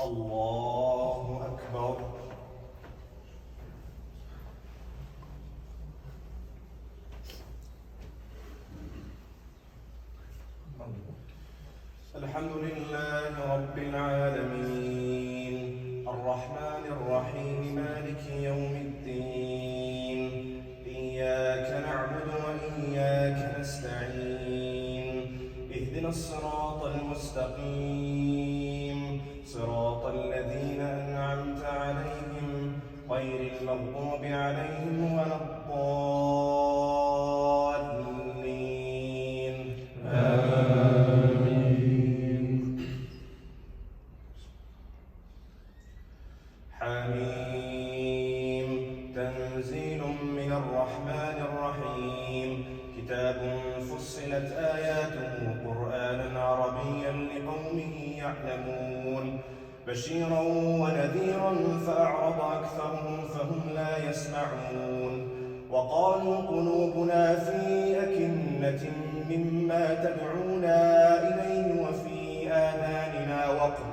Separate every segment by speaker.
Speaker 1: الله أكبر. الحمد لله رب العالمين الرحمن الرحيم مالك يوم الدين إياك نعبد وإياك نستعين اهدنا الصراط المستقيم صراط الذين أنعمت عليهم غير المغضوب عليهم ولا الضالين آمين. حميم تنزيل من الرحمن الرحيم كتاب فصلت آياته قرآنا عربيا لقوم يعلمون بشيرا ونذيرا فأعرض أكثرهم فهم لا يسمعون وقالوا قلوبنا في أكنة مما تدعونا إليه وفي آذاننا وقر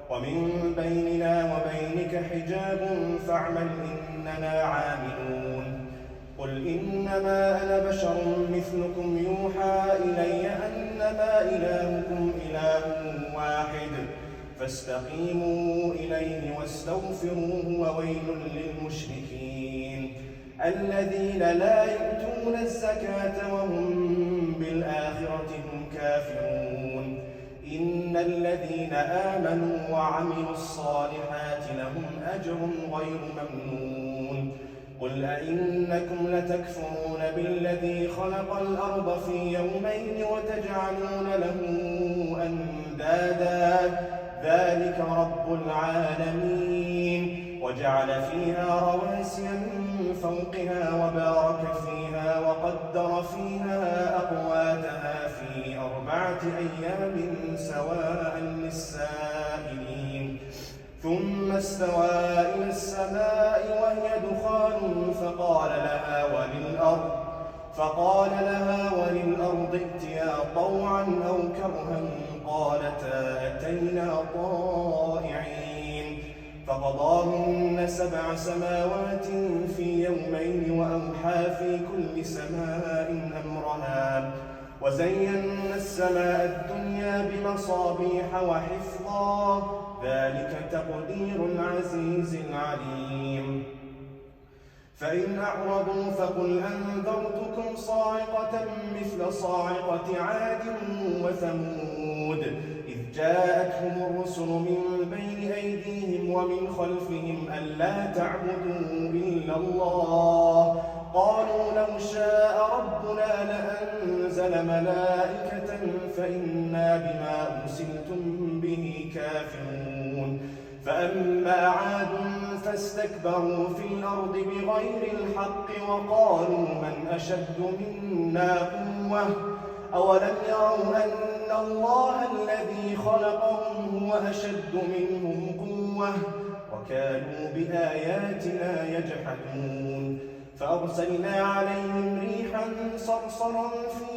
Speaker 1: ومن بيننا وبينك حجاب فاعمل إننا عاملون قل إنما أنا بشر مثلكم يوحى إلي أنما إلهكم إله واحد فاستقيموا إليه واستغفروه وويل للمشركين الذين لا يؤتون الزكاة وهم بالآخرة هم كافرون إن الذين آمنوا وعملوا الصالحات لهم أجر غير ممنون قل أئنكم لتكفرون بالذي خلق الأرض في يومين وتجعلون له أندادا ذلك رب العالمين وجعل فيها رواسي من فوقها وبارك فيها وقدر فيها أقواتها في 4 أيام سواء للسائلين ثم استوى إلى السماء وهي دخان فقال لها وللأرض ائتيا طوعا أو كرها قالتا أتينا طائعين فقضاهن 7 سماوات في يومين وأوحى في كل سماء أمرها وزينا السماء الدنيا بمصابيح وحفظا ذلك تقدير العزيز العليم فإن أعرضوا فقل أنذرتكم صاعقة مثل صاعقة عاد وثمود إذ جاءتهم الرسل من بين أيديهم ومن خلفهم ألا تعبدوا إلا الله قالوا لو شاء ربنا لأنزل ملائكة فإنا بما أرسلتم به كافرون فأما عاد فاستكبروا في الأرض بغير الحق وقالوا من أشد منا قوة أولم يروا أن الله الذي خلقهم هو أشد منهم قوة وكانوا بآياتنا يجحدون فأرسلنا عليهم ريحا صرصرا في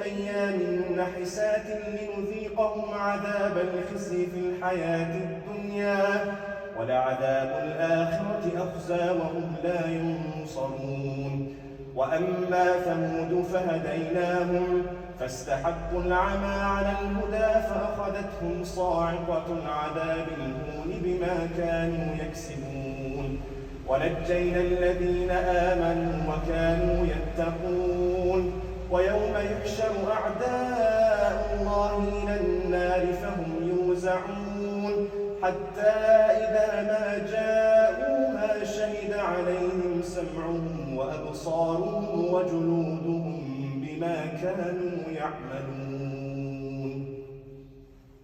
Speaker 1: أيام نحسات لنذيقهم عذاب الخزي في الحياة الدنيا ولعذاب الآخرة أخزى وهم لا ينصرون وأما ثمود فهديناهم فاستحبوا العمى على الهدى فأخذتهم صاعقة العذاب الهون بما كانوا يكسبون ونجينا الذين آمنوا وكانوا يتقون ويوم يحشر أعداء الله إلى النار فهم يوزعون حتى إذا ما جاءوها شهد عليهم سمعهم وأبصارهم وجلودهم بما كانوا يعملون.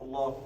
Speaker 1: الله